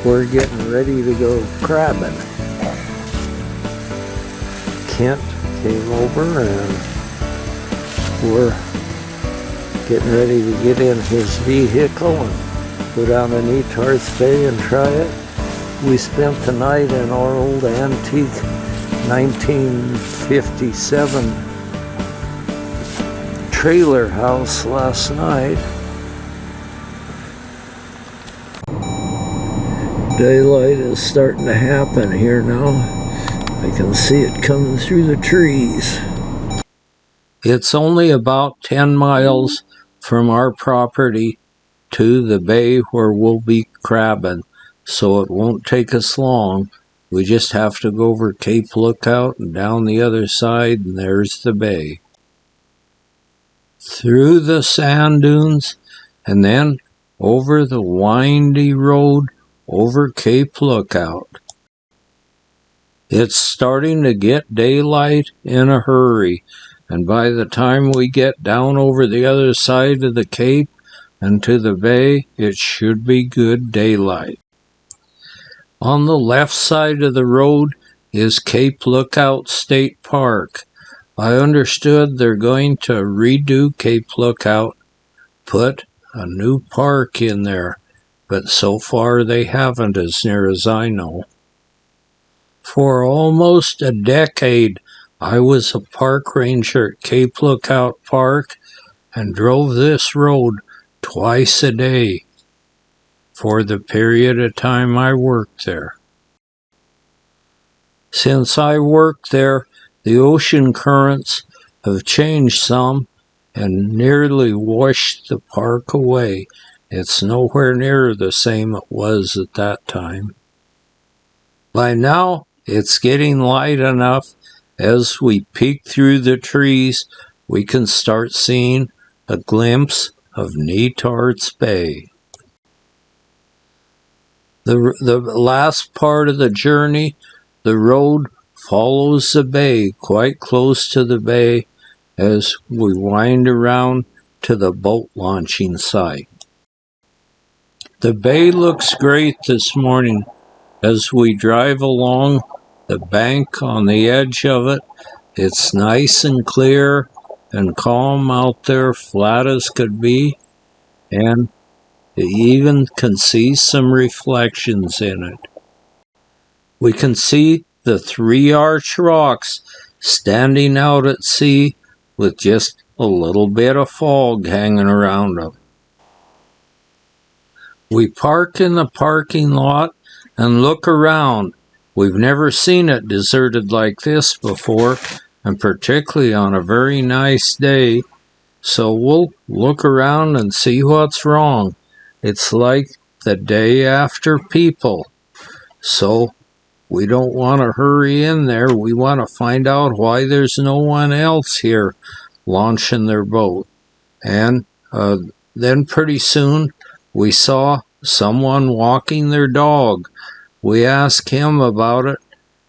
we're getting ready to go crabbing. Kent came over and we're getting ready to get in his vehicle and go down to Netarts Bay and try it. We spent the night in our old antique 1957 trailer house last night. Daylight is starting to happen here now. I can see it coming through the trees. It's only about 10 miles from our property to the bay where we'll be crabbing, so it won't take us long. We just have to go over Cape Lookout and down the other side, and there's the bay. Through the sand dunes, and then over the windy road over Cape Lookout. It's starting to get daylight in a hurry, and by the time we get down over the other side of the cape and to the bay, it should be good daylight. On the left side of the road is Cape Lookout State Park. I understood they're going to redo Cape Lookout, put a new park in there, but so far they haven't, as near as I know. For almost a decade, I was a park ranger at Cape Lookout Park and drove this road twice a day for the period of time I worked there. Since I worked there, the ocean currents have changed some and nearly washed the park away. It's nowhere near the same it was at that time. By now, it's getting light enough. As we peek through the trees, we can start seeing a glimpse of Netarts Bay. The last part of the journey, the road follows the bay, quite close to the bay, as we wind around to the boat launching site. The bay looks great this morning as we drive along the bank on the edge of it. It's nice and clear and calm out there, flat as could be, and you even can see some reflections in it. We can see the 3 arch rocks standing out at sea with just a little bit of fog hanging around them. We park in the parking lot and look around. We've never seen it deserted like this before, and particularly on a very nice day. So we'll look around and see what's wrong. It's like the day after people. So we don't want to hurry in there. We want to find out why there's no one else here launching their boat. And then pretty soon we saw someone walking their dog. We asked him about it.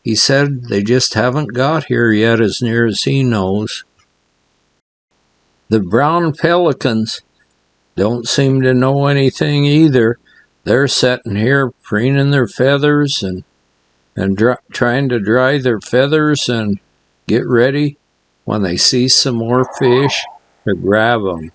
He said they just haven't got here yet, as near as he knows. The brown pelicans don't seem to know anything either. They're sitting here preening their feathers and trying to dry their feathers and get ready when they see some more fish to grab them.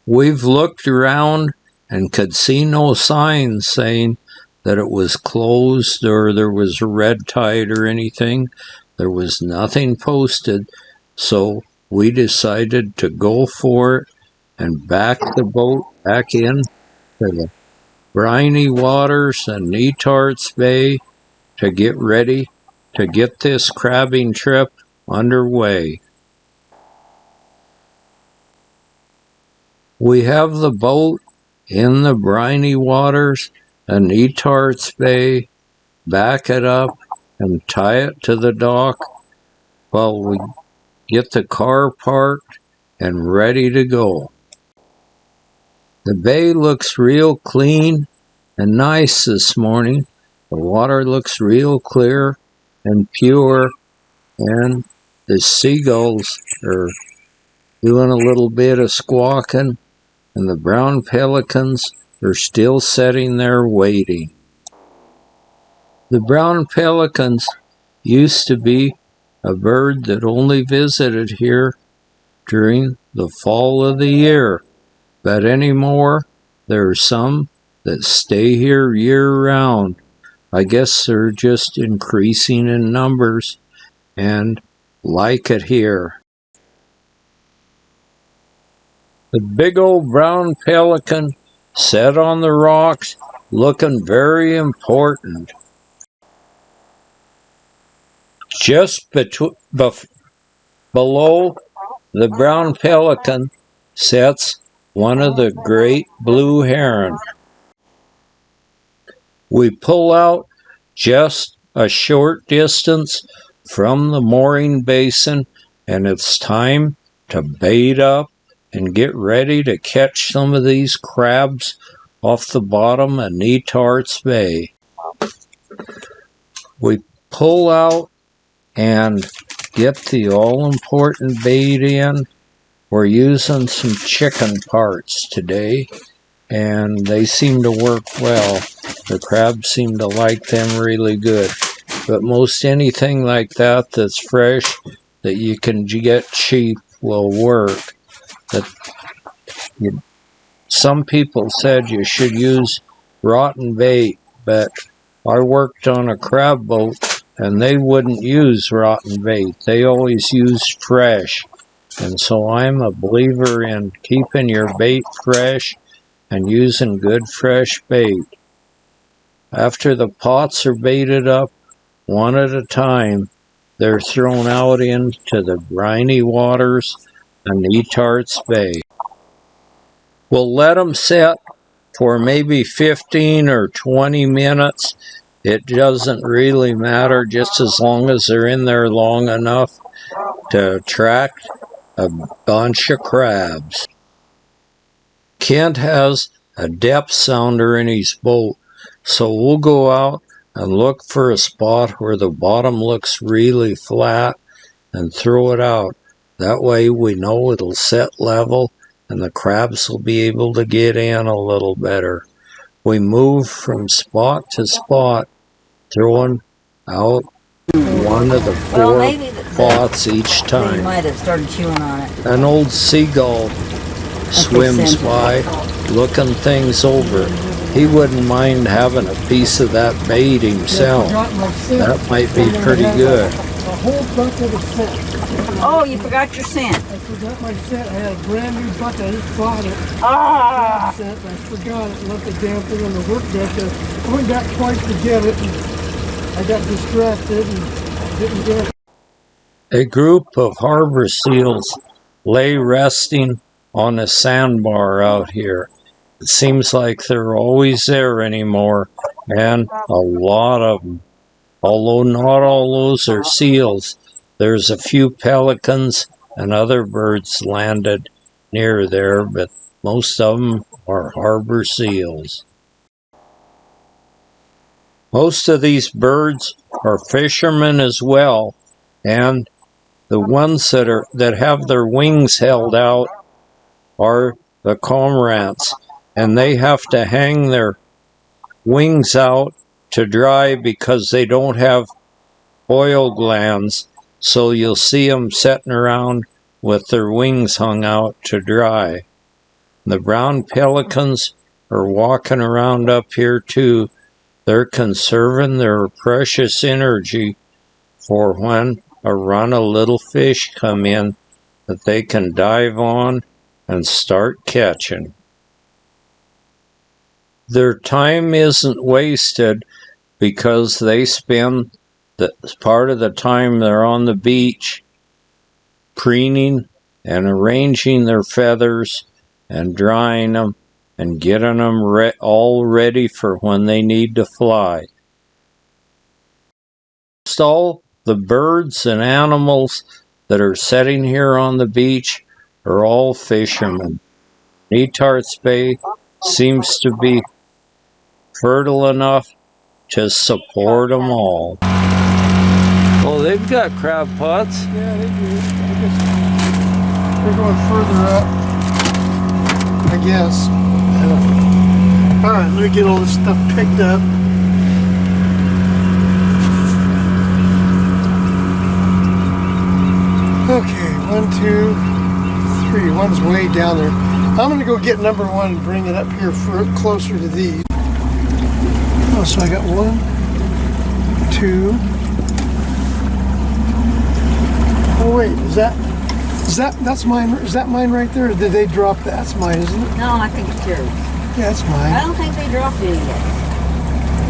We've looked around and could see no signs saying that it was closed or there was a red tide or anything. There was nothing posted, so we decided to go for it and back the boat back in to the briny waters and Netarts Bay to get ready to get this crabbing trip underway. We have the boat in the briny waters and Netarts Bay, back it up and tie it to the dock while we get the car parked and ready to go. The bay looks real clean and nice this morning. The water looks real clear and pure, and the seagulls are doing a little bit of squawking, and the brown pelicans are still sitting there waiting. The brown pelicans used to be a bird that only visited here during the fall of the year, but anymore there are some that stay here year-round. I guess they're just increasing in numbers and like it here. The big old brown pelican sat on the rocks looking very important. Just below the brown pelican sits one of the great blue herons. We pull out just a short distance from the mooring basin, and it's time to bait up and get ready to catch some of these crabs off the bottom of Netarts Bay. We pull out and get the all-important bait in. We're using some chicken parts today, and they seem to work well. The crabs seem to like them really good. But most anything like that that's fresh that you can get cheap will work. Some people said you should use rotten bait, but I worked on a crab boat and they wouldn't use rotten bait. They always used fresh. And so I'm a believer in keeping your bait fresh and using good fresh bait. After the pots are baited up, one at a time, they're thrown out into the briny waters of Netarts Bay. We'll let them sit for maybe 15 or 20 minutes. It doesn't really matter, just as long as they're in there long enough to attract a bunch of crabs. Kent has a depth sounder in his boat, so we'll go out and look for a spot where the bottom looks really flat and throw it out. That way we know it'll set level and the crabs will be able to get in a little better. We move from spot to spot, throwing out one of the four pots each time. They might have started chewing on it. An old seagull swims by, looking things over. He wouldn't mind having a piece of that bait himself. That might be pretty good. A whole bucket of scent. Oh, you forgot your scent. I forgot my scent. I had a brand new bucket. I just bought it. Scent. I forgot it. Left the damn thing on the workbench. I went back twice to get it. And I got distracted and didn't get it. A group of harbor seals lay resting on a sandbar out here. It seems like they're always there anymore, and a lot of them. Although not all those are seals, there's a few pelicans and other birds landed near there, but most of them are harbor seals. Most of these birds are fishermen as well, and the ones that have their wings held out are the cormorants, and they have to hang their wings out to dry because they don't have oil glands, so you'll see them sitting around with their wings hung out to dry. The brown pelicans are walking around up here too. They're conserving their precious energy for when a run of little fish come in that they can dive on and start catching. Their time isn't wasted because they spend the part of the time they're on the beach preening and arranging their feathers and drying them and getting them all ready for when they need to fly. All the birds and animals that are sitting here on the beach are all fishermen. Netarts Bay seems to be fertile enough to support them all. Oh, they've got crab pots. Yeah, they do. I guess they're going further up, I guess. Alright, let me get all this stuff picked up. Okay, 1, 2, 3. One's way down there. I'm going to go get number 1 and bring it up here for closer to these. Oh, so I got 1, 2. Oh wait, that's mine? Is that mine right there? Or did they drop that? That's mine, isn't it? No, I think it's yours. Yeah, that's mine. I don't think they dropped it yet.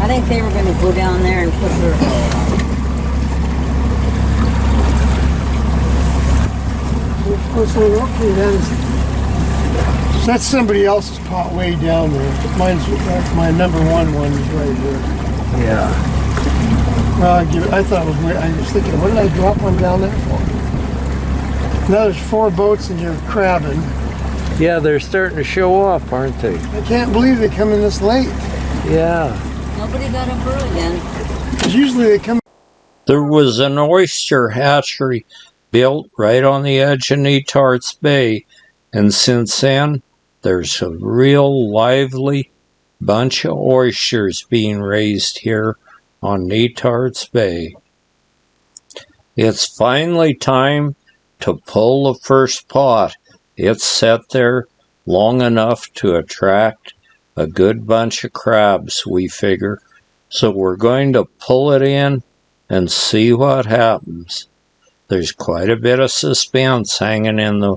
I think they were going to go down there and put their Of course, okay, that's somebody else's pot way down there. That's my number 1 is right here. Yeah. Well, I thought it was weird. I was thinking, what did I drop one down there for? Now there's 4 boats in here crabbing. Yeah, they're starting to show up, aren't they? I can't believe they come in this late. Yeah. Nobody got up early then. 'Cause usually they come. There was an oyster hatchery built right on the edge of Netarts Bay, and since then, there's a real lively bunch of oysters being raised here on Netarts Bay. It's finally time to pull the first pot. It's sat there long enough to attract a good bunch of crabs, we figure. So we're going to pull it in and see what happens. There's quite a bit of suspense hanging in the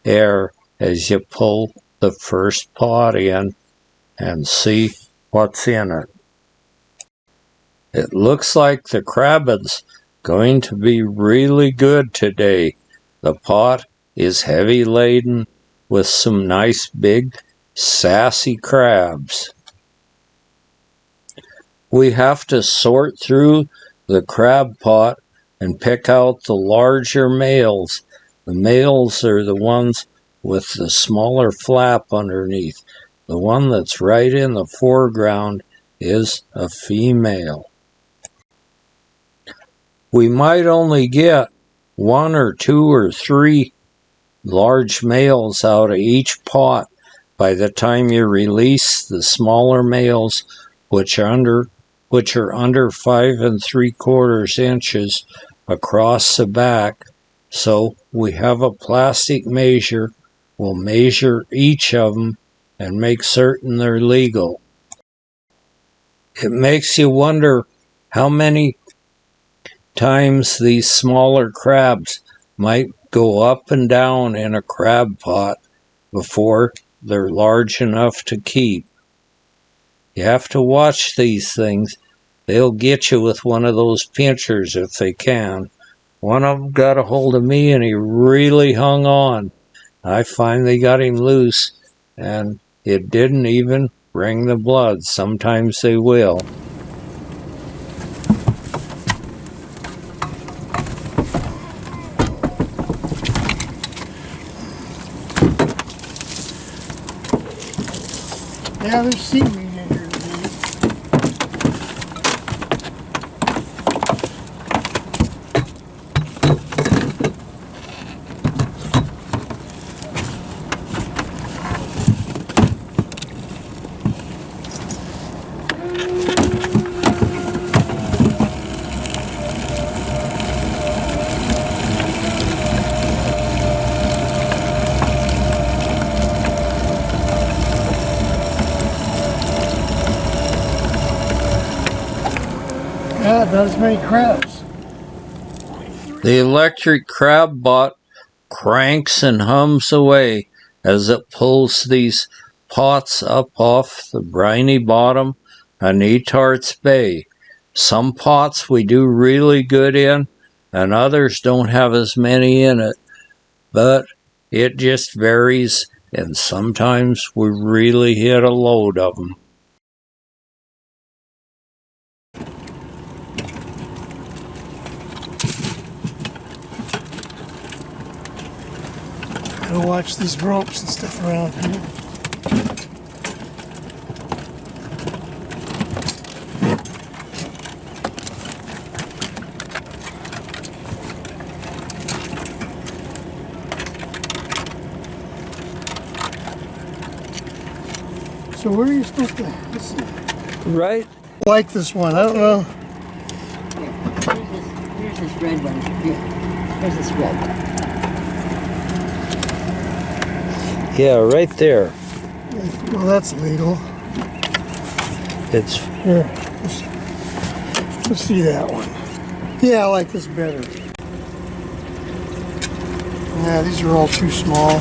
air as you pull the first pot in and see what's in it. It looks like the crabbing's going to be really good today. The pot is heavy laden with some nice big sassy crabs. We have to sort through the crab pot and pick out the larger males. The males are the ones with the smaller flap underneath. The one that's right in the foreground is a female. We might only get 1 or 2 or 3 large males out of each pot by the time you release the smaller males, which are under 5 3/4 inches across the back. So we have a plastic measure. We'll measure each of them and make certain they're legal. It makes you wonder how many times these smaller crabs might go up and down in a crab pot before they're large enough to keep. You have to watch these things. They'll get you with one of those pinchers if they can. One of them got a hold of me and he really hung on. I finally got him loose and it didn't even bring the blood. Sometimes they will. Yeah, there's seaweed in here today. Yeah, about as many crabs. The electric crab bot cranks and hums away as it pulls these pots up off the briny bottom of Netarts Bay. Some pots we do really good in, and others don't have as many in it, but it just varies, and sometimes we really hit a load of them. Gotta watch these ropes and stuff around here. So So where are you supposed to? Let's see. Right? I like this one. I don't know. Here's this red one. Here's this red one. Yeah, right there. Well, that's legal. It's Here, let's see that one. Yeah, I like this better. Yeah, these are all too small.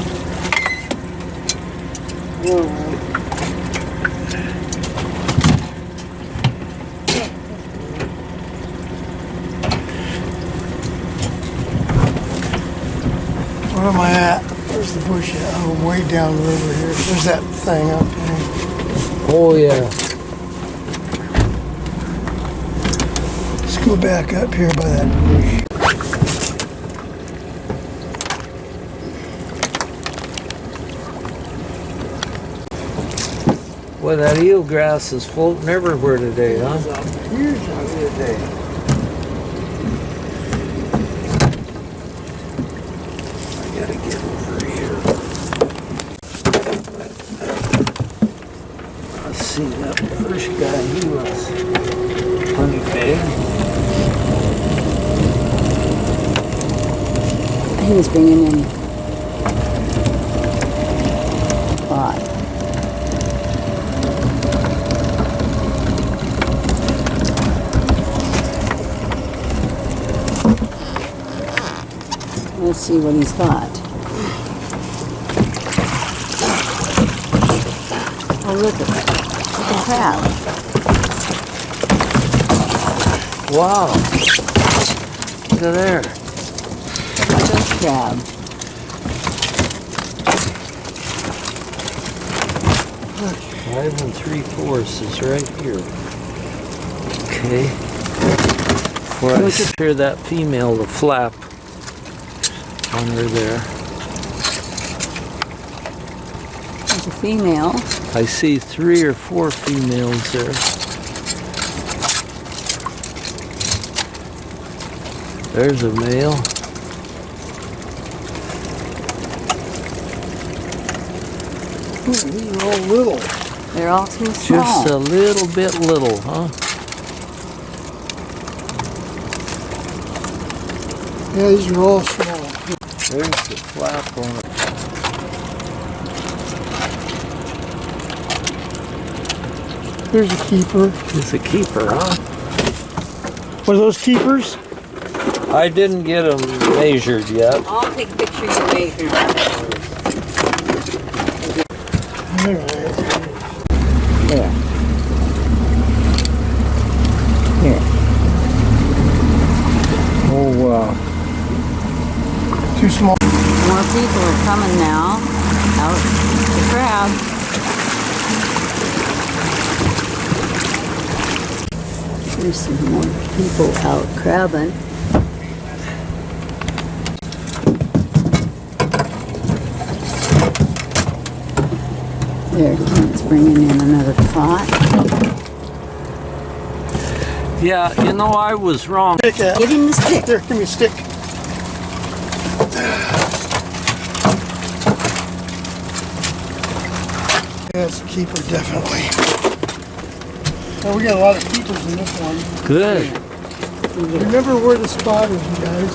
Where am I at? Where's the bush at? Oh, I'm way down the river here. There's that thing up there. oh yeah. Let's go back up here by that bush. Well, that eelgrass is floating everywhere today, huh? Huge out here today. I gotta get over here. Let's see, that first guy, he was pretty big. He was bringing in 5. Let's see what he's got. Oh, look at that. Look at crab. Wow. Look at there. Look at this crab. 5 3/4 is right here. Okay. Where I hear that female to flap under there. There's a female. I see 3 or 4 females there. There's a male. These are all little. They're all too small. Just a little bit little, huh? Yeah, these are all small. There's the flap on it. There's a keeper. It's a keeper, huh? What are those keepers? I didn't get them measured yet. I'll take a picture of your measure. There. There. Here. Oh, wow. Too small. More people are coming now. Out to crab. There's some more people out crabbing. There, it's bringing in another pot. Yeah, you know, I was wrong. Stick at. Give him the stick. There, give me a stick. Yeah, it's a keeper, definitely. Oh, we got a lot of keepers in this one. Good. Remember where the spot is, you guys.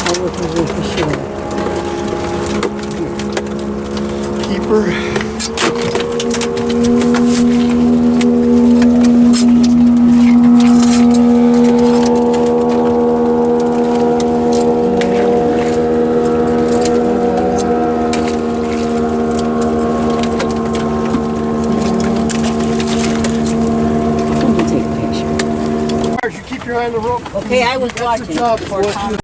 I'll look over for sure. Keeper. The rope. Okay, I was watching. Job, Before Tom.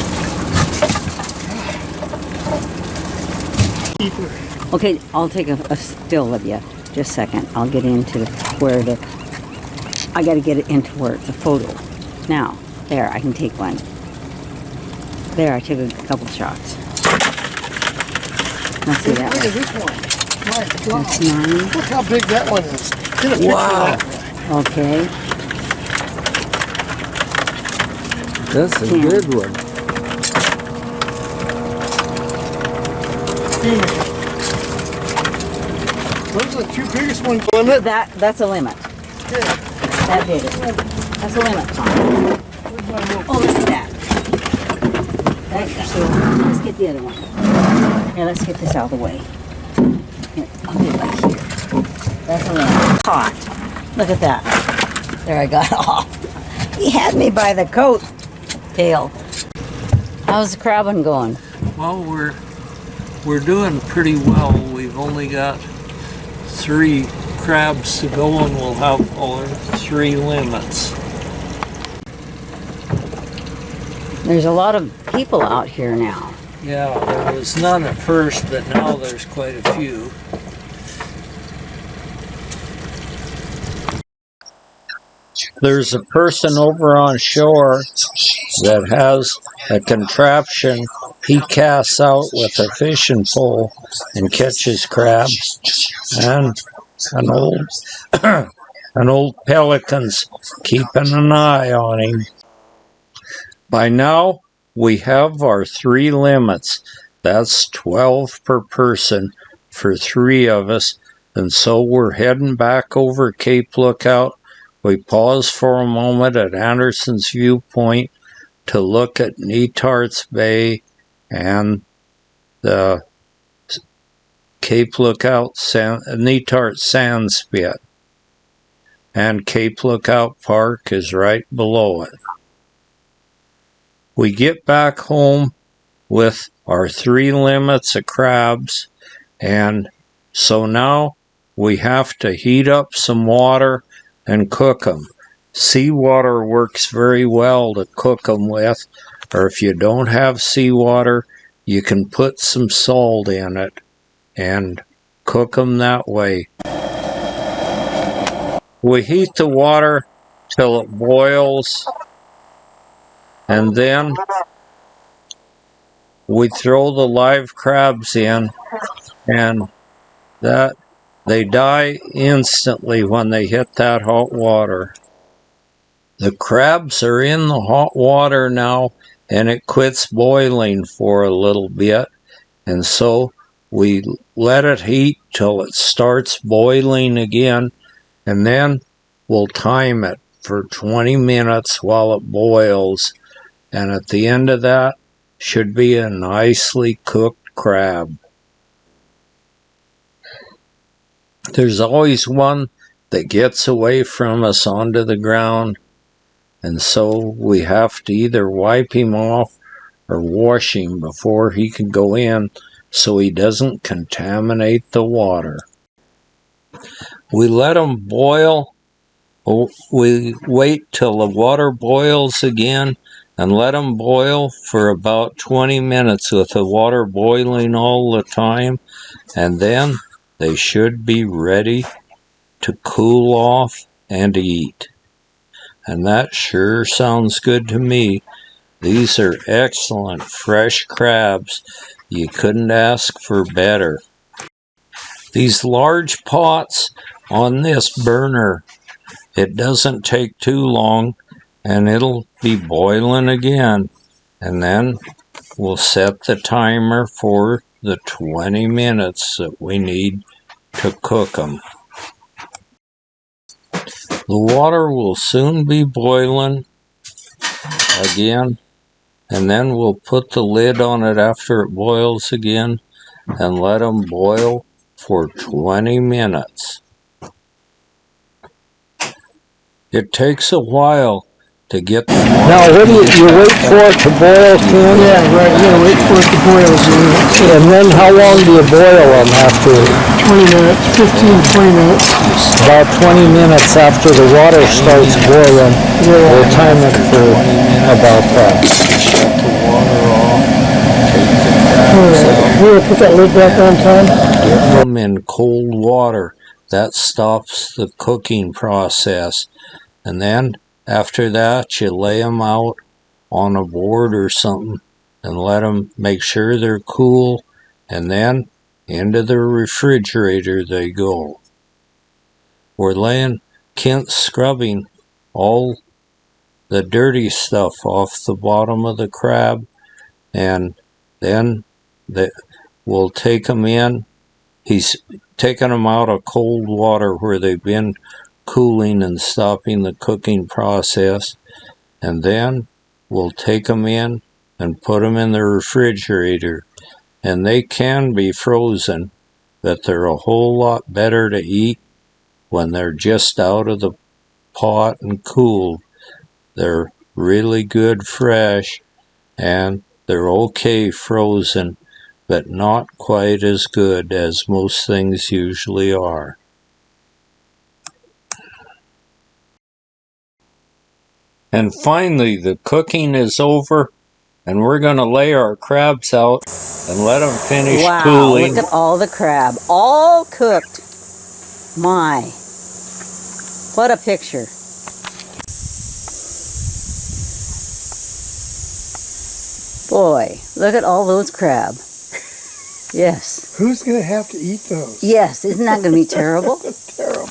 Keeper. Okay, I'll take a still of you. Just a second. I'll get into where I got to get it into where the photo. Now, there, I can take one. There, I took a couple shots. Let's see that Look one. at this one. My God. That's 9. Look how big that one is. Get a picture Wow. of that. Okay. That's a 10. good one. Those are the two biggest ones. Limit? That's a limit. Here. That big. That's a limit, Tom. Oh, look at that. So let's get the other one. Here, let's get this out of the way. Here, I'll get it right here. That's a limit. Caught. Look at that. There, I got off. He had me by the coat tail. How's the crabbing going? Well, we're doing pretty well. We've only got 3 crabs to go, and we'll have our 3 limits. There's a lot of people out here now. Yeah, there was none at first, but now there's quite a few. There's a person over on shore that has a contraption he casts out with a fishing pole and catches crabs, and an old Pelicans keeping an eye on him. By now, we have our 3 limits. That's 12 per person for 3 of us, and so we're heading back over Cape Lookout. We pause for a moment at Anderson's Viewpoint to look at Netarts Bay and the Cape Lookout Netarts Sand Spit. And Cape Lookout Park is right below it. We get back home with our 3 limits of crabs, and so now we have to heat up some water and cook them. Seawater works very well to cook them with, or if you don't have seawater, you can put some salt in it and cook them that way. We heat the water till it boils, and then we throw the live crabs in, and that they die instantly when they hit that hot water. The crabs are in the hot water now, and it quits boiling for a little bit, and so we let it heat till it starts boiling again, and then we'll time it for 20 minutes while it boils, and at the end of that should be a nicely cooked crab. There's always one that gets away from us onto the ground, and so we have to either wipe him off or wash him before he can go in so he doesn't contaminate the water. We let him boil. We wait till the water boils again and let them boil for about 20 minutes with the water boiling all the time, and then they should be ready to cool off and eat. And that sure sounds good to me. These are excellent fresh crabs. You couldn't ask for better. These large pots on this burner, it doesn't take too long and it'll be boiling again. And then we'll set the timer for the 20 minutes that we need to cook them. The water will soon be boiling again, and then we'll put the lid on it after it boils again and let them boil for 20 minutes. It takes a while to get the water. Now, what do you wait for it to boil, Ken? Yeah, right. You gotta wait for it to boil. And then how long do you boil them after? 20 minutes, 15 to 20 minutes. About 20 minutes after the water starts boiling. We'll time it for about that. Shut the water off. Take the crabs out. We're gonna put that lid back on, Tom. Get them in cold water. That stops the cooking process. And then after that, you lay them out on a board or something and let them make sure they're cool, and then into the refrigerator they go. We're laying Kent scrubbing all the dirty stuff off the bottom of the crab, and then we'll take them in He's taken them out of cold water where they've been cooling and stopping the cooking process, and then we'll take them in and put them in the refrigerator. And they can be frozen, but they're a whole lot better to eat when they're just out of the pot and cooled. They're really good fresh, and they're okay frozen, but not quite as good as most things usually are. And finally, the cooking is over, and we're going to lay our crabs out and let them finish cooling. Look at all the crab, all cooked. My, what a picture. Boy, look at all those crab. Yes. Who's going to have to eat those? Yes, isn't that going to be terrible? Terrible.